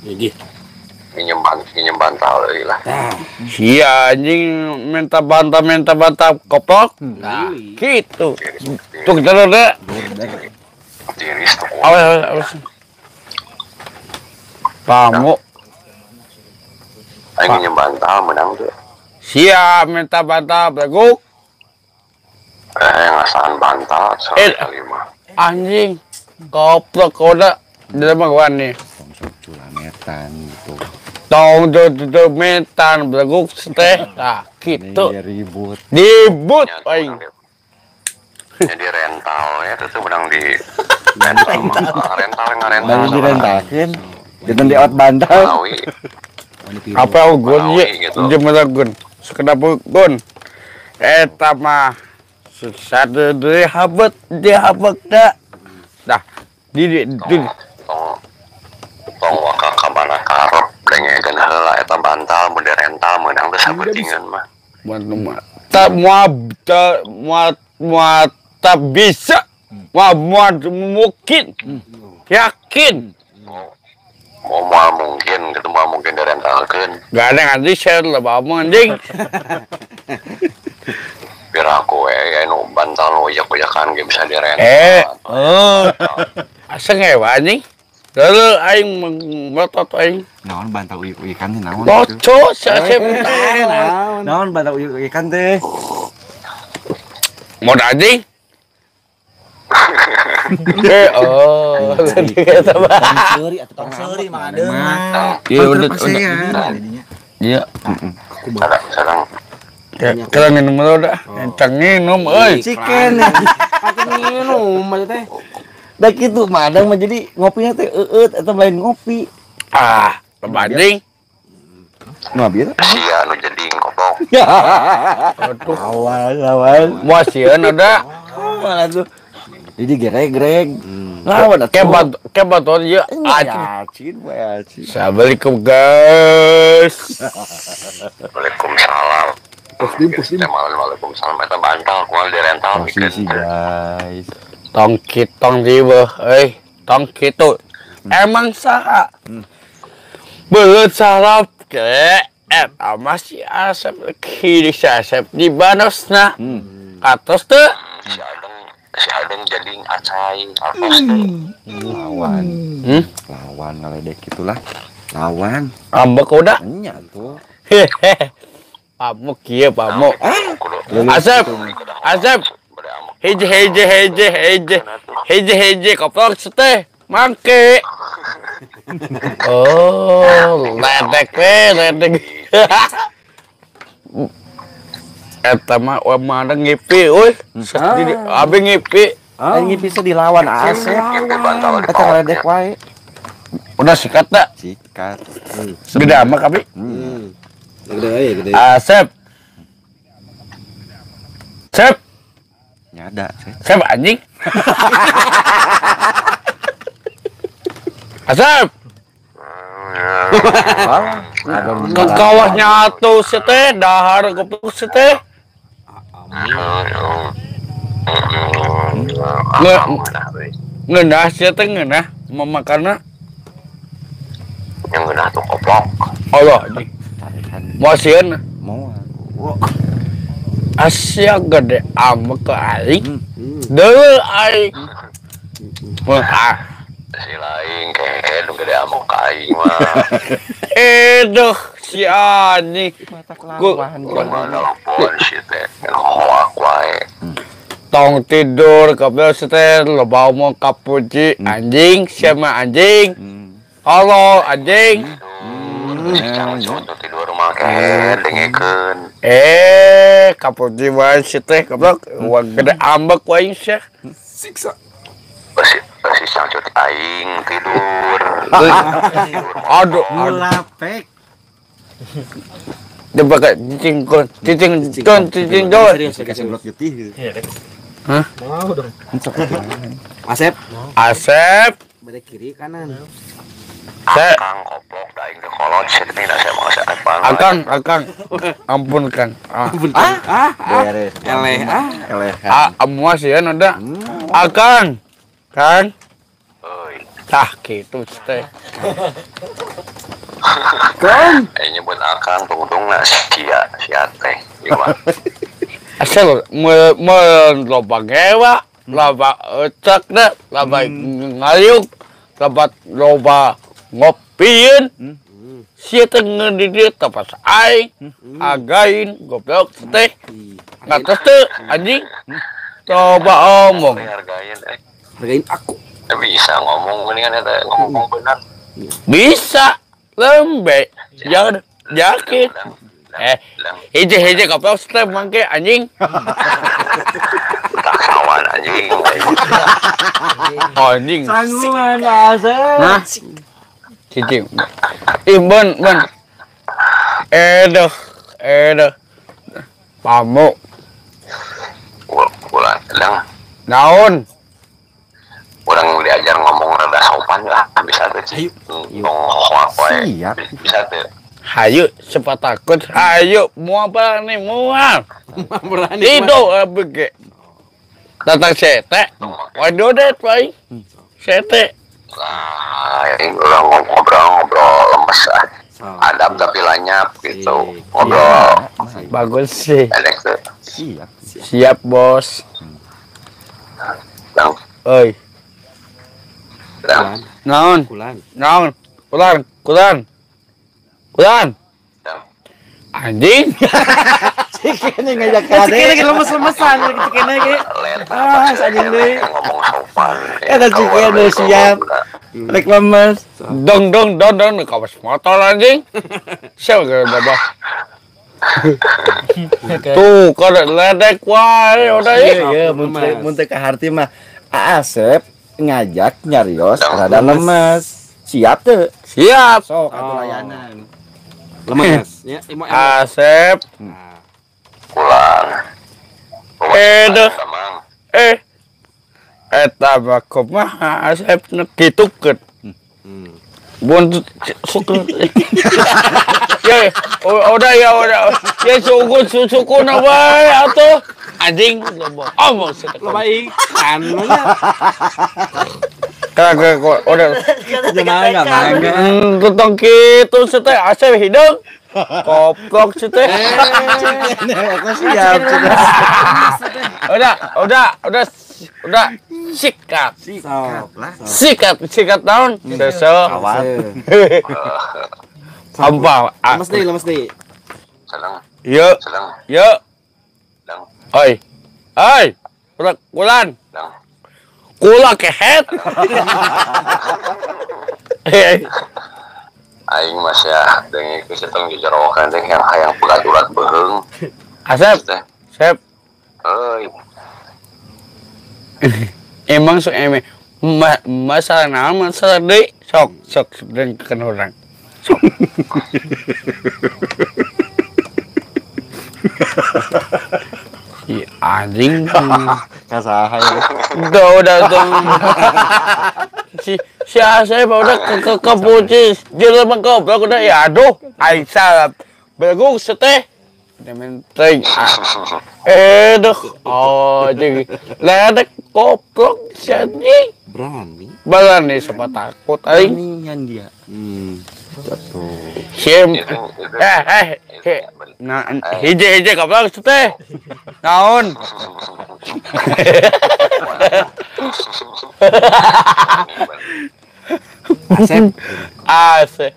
Gigi. Nginjem bantal euy lah. Sia anjing minta bantah koplok. Nah, gitu. Tuh jalan deh. Tiris tuh. Awas. Kamu Aing nginjem bantal menang tuh. sia minta bantah beguk. Ngasaan bantal sekali mah. Anjing. Koplok koda dalam kawan nih. Culametan gitu. Tong metan beguk teh. Nah, gitu. Ribut. Dibut aing. Jadi rental ya itu menang di rental Bang direntalkeun. Jangan di out bantal. Maui. Apa gun ye? Jemur gun. Sekedap gun. Eta mah susah deui habet da. Dah. Di Tong waka ka mana karep dengekeun heula eta bantal mun rental meunang teh sabetingan mah. Tak tak bisa. Mungkin. Yakin. Mau mungkin gitu mau mungkin direntalkeun. Gak ada nganti share lah bawa anjing. Biar aku nu bantal nu ujak-ujakan ge bisa dirental. Asa ngewa anjing. Lalu aing melotot aing. Naon bantal uyuk-uyukan teh naon? Loco si Asep. Naon bantal uyuk-uyukan teh? Mod anjing. Tong seuri mah ada. Iya udah. Iya. Sarang Kira minum dulu dah. Encang minum euy. Ciken. Aku minum aja teh. Da kitu mah ada mah jadi ngopinya teh eta lain ngopi. Ah, pembanding. Nu abi eta? sia nu jadi kopok. Aduh, Lawan. moal sieun ada. Mana tuh? Jadi greg. Lawan Kebat ieu acin. Assalamualaikum guys. Waalaikumsalam. Pusing. Waalaikumsalam eta bantal kumaha dirental Posisi bikin. guys. Tong dieu tong kitu. Emang saha? Beut sarap ke eta mah si Asep kiri si Asep di banosna. Atos teu Si Adeng jadi acai alpos teh. Lawan ngaledek gitulah. Lawan. ambek udah. Nya tuh. Hehe. Pamuk kieu pamuk. Asep. Heje koplok teh mangke. Oh, ledek. Eta mah mana ngipi euy. Abi ngipi. Ini bisa dilawan Asep. Eta ngaledek wae. Udah sikat tak? Sikat. Gede amat abi. Gede. Asep. Sep. Nyada, Sep anjing. Asep. Kawahnya atuh si teh dahar goblok si teh. Ngeunah si teh ngeunah mamakarna. Yang geunah tuh kopok. Allah anjing. Moal sieun. Mau. Asia gede amat ke aing. Deul aing. Si lain kayak nu gede amok ka aing mah. Duh si anjing. Kumaha nelpon si teh hoak wae. Tong tidur kabel teh loba omong kapuji anjing siapa anjing. Halo anjing. Untuk tidur mah kayak dengekeun. Kapuji wae si teh goblok. Wah gede ambek wae sih. Siksa. Si sangcut aing tidur. Aduh. Mulapek. Coba ke cicing don. Kasih blok getih. Hah? Mau dong. Asep. Beda kiri kanan. Kang kopok da aing teh kolot sih teh da saya mau Asep. Akang. Ampun Kang. Beres. Eleh. Amuas ya ada. Akang. Kang. Euy. Tah gitu teh. Kan. Nyebut akang tungtung nak sia teh. Gimana? Asal loba gewa, loba ecek deh, loba ngayuk, loba ngopieun. Sia teh ngedidieu tapas aing, again goblok teh. Ngatos teh anjing. Coba omong. Hargain Hargain aku. Bisa ngomong mendingan eta ngomong benar. Bisa lembe. Jangan yakin. Hiji goblok teh mangke anjing. Tak kawan anjing. Anjing. Sangguan Asep. Nah. Cicing. Ben. Edoh. Pamuk. Bulan sedang Naon? orang diajar ngomong rada sopan lah bisa tuh sih ngomong apa ya bisa tuh Hayu cepat takut. Hayu mual berani mual. Berani. Itu bege. Datang sete. Waduh deh pai. Sete. lah ini orang ngobrol lemes lah adab tapi lanyap gitu ngobrol Bagus sih. edek tuh Siap bos. sedang Oi. Naon? Kulan. Naon? Kulan. Anjing. Cikene ngajak kade. Cikene lagi lemes-lemesan cikene ge. Anjing deui. ngomong sopan Eta cikene siap. Rek lemes. Dong kawas motor anjing. Siapa ke babah? Tuh, kalau ledek wae udah Iya, mun teh ka harti mah Asep ngajak nyarios rada lemes. Siap teu? Siap. Sok atuh layanan. Lemes ya. Asep. pulang Edoh. Eta mah mah Asep ngitukeun. Buntut suku. Ya, udah. Ya suku na wae atuh. Anjing loba. Omong sih. Loba ikan mah. Kagak kok udah. Jangan enggak mangga. Tentang kitu teh Asep hideung. Koplok teh. Aku siap. Udah sikat. Sikat naon? Sesok. Apa? Lemes deh. sedang Yuk. sedang Oi. Kulan. sedang Kula kehet. aing mas ya dengan itu setong dijerokan teh yang hayang ulat beheung Asep. teh Sep. euy Emang sok masalah naon masalah deui sok dengkeun urang. Sok. Si anjing. Kasaha Udah tuh. Si Asep udah ke pucis. Jelema goblok udah ya aduh. Aing salah. Begung seteh. Dementeng. Edoh. Oh, jadi ledek goblok si anjing. Berani sama takut aing. Inian dia. Sim. Nah, hije goblok teh. Naon? Asep.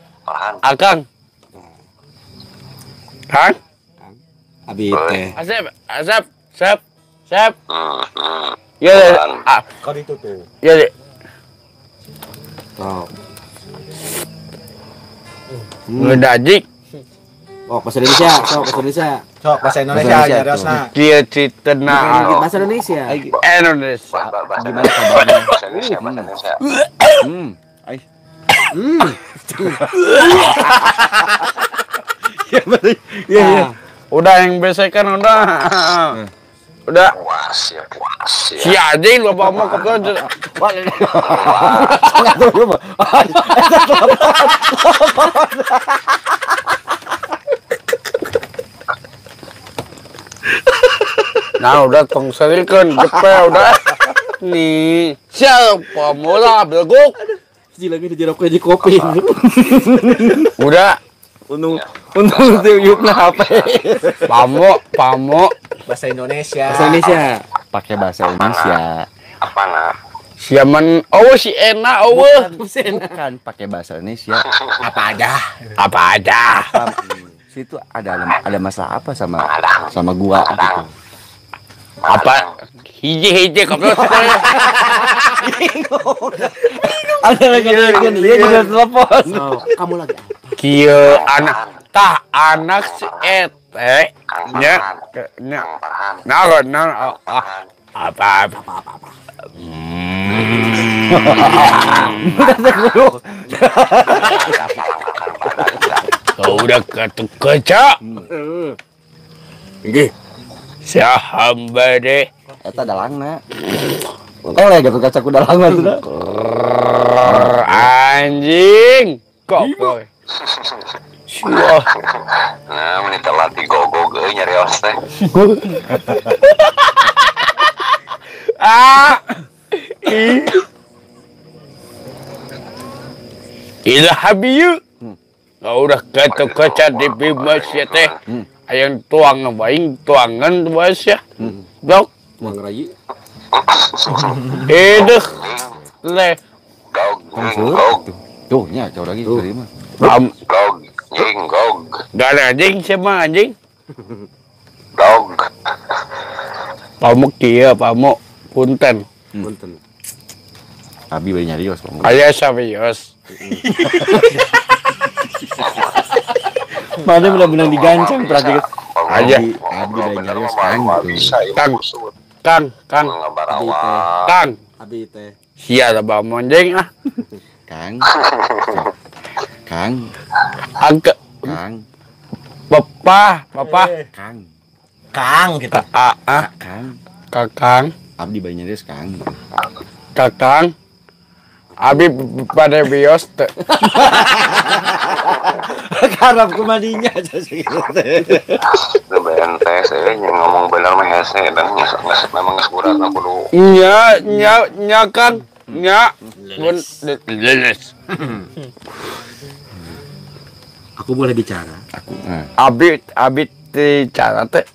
Akang. Kang? Abi teh. Asep. Ya, Kau ditutup. ya. Sok. Ngedajik. Bahasa Indonesia. Sok bahasa Indonesia nyariosna. Dia citena Bahasa Indonesia. Indonesia. Gimana kabarnya? Indonesia Iya. Udah yang besekan udah. Udah. puas ya Si anjing lo bawa ke Nah udah tong serikeun jepe udah. Nih, siapa mula belguk. lagi di jeruk aja kopi. Udah. Untung tiupna HP. Pamo. Bahasa Indonesia. Pakai bahasa Indonesia. Apa nak? Siaman, si enak, Bukan pakai bahasa Indonesia. Apa aja. Situ ada masalah apa sama gua gitu. Apa? Hiji goblok. Ada lagi dia juga telepon. Kamu lagi apa? Kieu anak si ete nya apa kau udah keca nggih sahamba deh Eta dalangna. Gitu kaca ku dalang mah. Anjing goblok. Wah. Nah, menita latih gogog nyarios teh. Ilhabiyu. Kau udah kaca di bibas ya teh. Ayang tuang baing tuangan bos ya. Dok. Tuang rayi. Edeh. Le. Gog. Tuh nya jauh lagi terima. Gog. Gak ada anjing siapa anjing? Gog. Pamuk kia, pamuk punten. Abi bae nyarios. Aya sabios. Mana benar-benar digancang perhatikan. Aja. Abi bae nyarios Kang. Abi teh. Sia da ba monjeng ah. Kang. Agak Papa. Kang kita. Kakang. Abdi bae nyarios Kang. Kakang. Abi pada bios teh. Karap kumadinya aja sih. Ente saya ngomong benar mah hese dan memang geus aku dulu. Nya Kang. Nya. Leles. Aku boleh bicara. Abi bicara teh.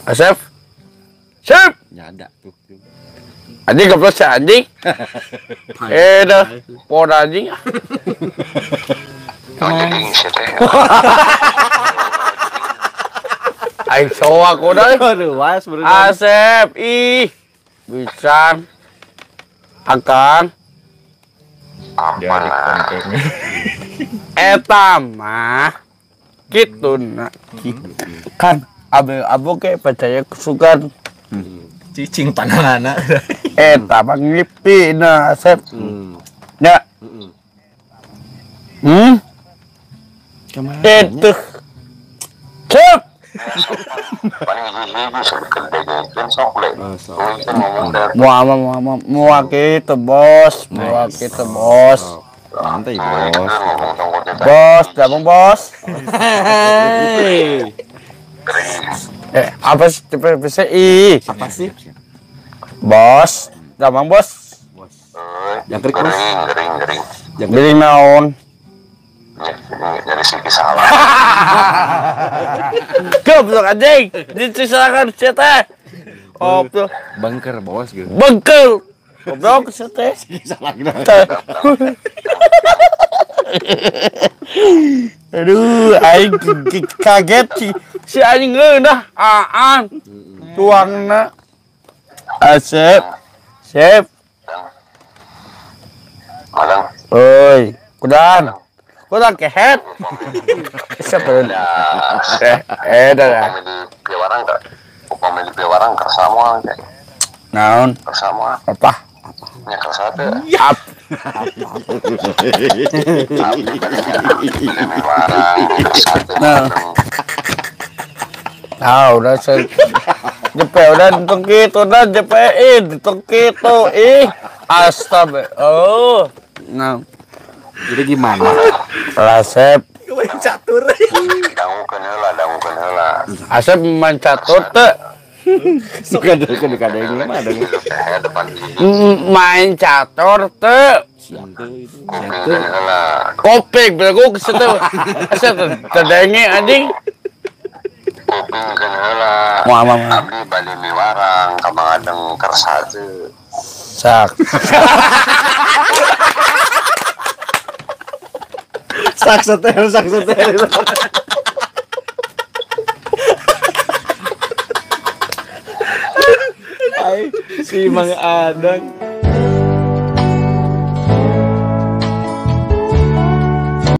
Asep. Nyada tuh. Anjing goblok si anjing. Dah, por anjing. Anjing sih teh. Aing soa aku dah. Aduh, was Asep, bisa. Akang. Apa nak? Eta mah kitu na. Kan abu ke percaya kesukaan. Cicing pandanganna. Eta mah ngipina Asep. Ya. Itu. Cep. Paling hiji sekedegkeun sok le. Ngomong teh. Mua kitu bos. Santai bos. Bos, gabung bos. Apa sih PPCI? Apa sih? Bos, gampang bos. Yang kering. Beli naon? Jadi sih salah. Goblok anjing. Dicisahkan cete. Goblok. Bangker bos gitu. Bengkel. Goblok cete. Salah gitu. Aduh, aing kaget si anjing ngeunah aan. Tuangna. Asep. Madang. Oi, kudan kehet. Siapa? Dah. Upamili piawarang kersamua teh. Naon? Kersamua. Apa? Nya kersa teh. Ap. Udah udah gitu dah JPI gitu astaga. Oh. Nah. Jadi gimana? Asep. Catur. Dangukeun heula. Asep main catur teh. Suka kadang mah ada. Depan Main catur teu. Kopi belagu seteu. Asa terdenge anjing. kuping kan heula. Abdi bade miwarang ka mangadeng kersa teu. Sak. Sak setel. Ay, si Mang Adang.